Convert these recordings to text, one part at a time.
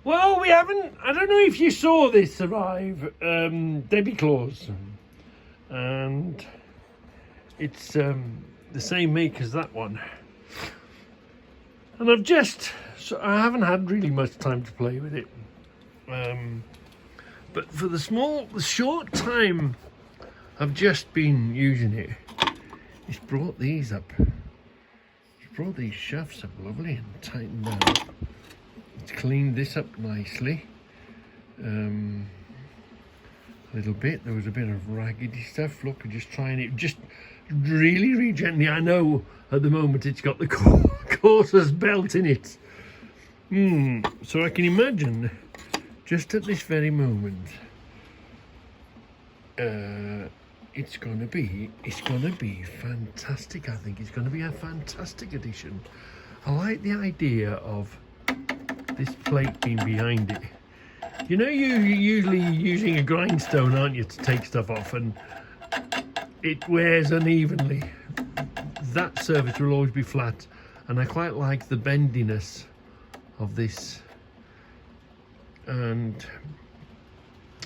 Well, we haven't. I don't know if you saw this arrive. Debbie Claus, and it's the same make as that one. And I haven't had really much time to play with it. But for the short time I've just been using it, it's brought these up. It's brought these shafts up lovely and tightened them up. It's cleaned this up nicely. A little bit. There was a bit of raggedy stuff. Look, I'm just trying it just really gently. I know at the moment it's got the courser's belt in it. So I can imagine just at this very moment it's gonna be fantastic. I think it's gonna be a fantastic addition. I like the idea of this plate being behind it. You know, you're usually using a grindstone, aren't you, to take stuff off, and it wears unevenly. That surface will always be flat, and I quite like the bendiness of this. And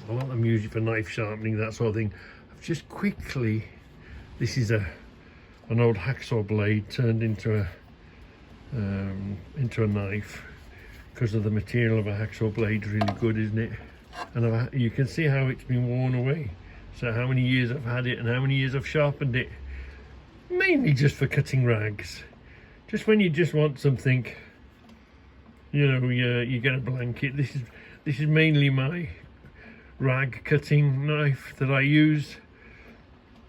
a lot of music for knife sharpening, that sort of thing. I've just quickly, this is an old hacksaw blade turned into a knife, because of the material of a hacksaw blade. Really good, isn't it? And you can see how it's been worn away. So how many years I've had it and how many years I've sharpened it, mainly just for cutting rags. Just when you just want something, you know, you get a blanket. This is mainly my rag cutting knife that I use.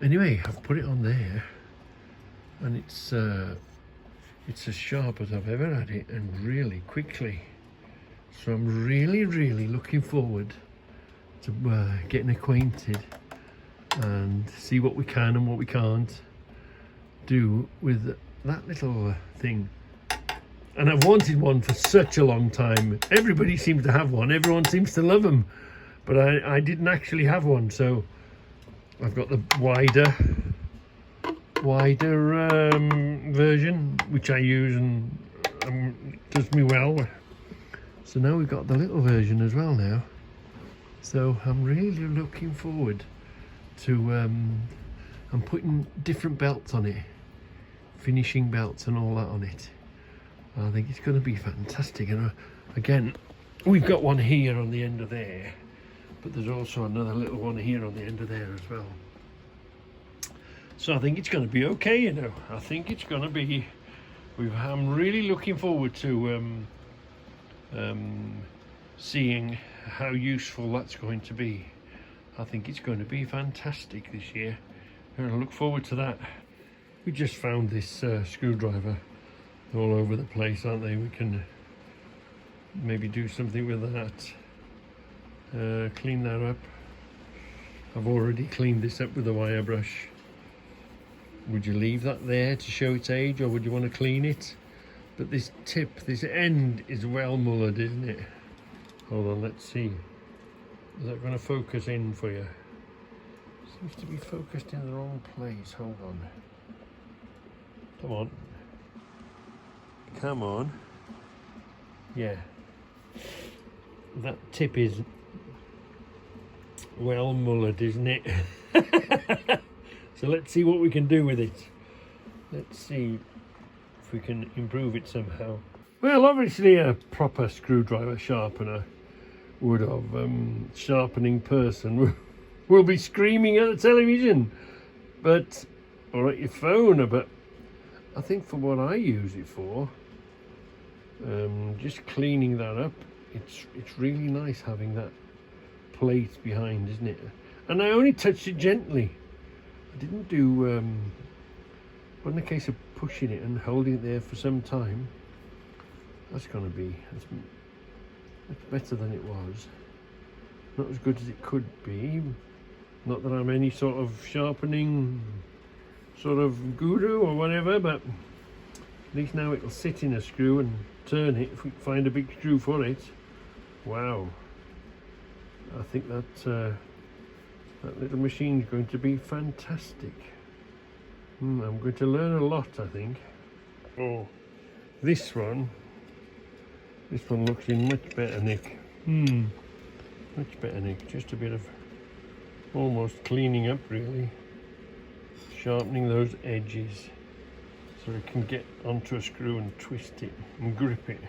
Anyway, I've put it on there, and it's as sharp as I've ever had it, and really quickly. So I'm really looking forward to getting acquainted and see what we can and what we can't do with that little thing. And I've wanted one for such a long time. Everybody seems to have one. Everyone seems to love them. But I didn't actually have one. So I've got the wider version, which I use and does me well. So now we've got the little version as well now. So I'm really looking forward to I'm putting different belts on it, finishing belts and all that on it. I think it's going to be fantastic. And again, we've got one here on the end of there, but there's also another little one here on the end of there as well. So I think it's going to be okay, you know. I think it's going to be, I'm really looking forward to seeing how useful that's going to be. I think it's going to be fantastic this year, and I look forward to that. We just found this screwdriver all over the place, aren't they? We can maybe do something with that. Clean that up. I've already cleaned this up with a wire brush. Would you leave that there to show its age, or would you want to clean it? But this tip, this end is well mullered, isn't it? Hold on, let's see. Is that going to focus in for you? Seems to be focused in the wrong place. Hold on. Come on. Come on. Yeah. That tip is well mullered, isn't it? So let's see what we can do with it. Let's see if we can improve it somehow. Well, obviously a proper screwdriver sharpener would have sharpening person will be screaming at the television, but or at your phone. But I think for what I use it for, just cleaning that up, it's really nice having that plate behind, isn't it? And I only touched it gently. I didn't do but in the case of pushing it and holding it there for some time, that's going to be that's better than it was. Not as good as it could be. Not that I'm any sort of sharpening sort of guru or whatever, but at least now it'll sit in a screw and turn it if we find a big screw for it. Wow, I think that little machine's going to be fantastic. I'm going to learn a lot, I think. Oh, this one looks in much better nick. Much better, Nick. Just a bit of almost cleaning up, really. Sharpening those edges so it can get onto a screw and twist it and grip it.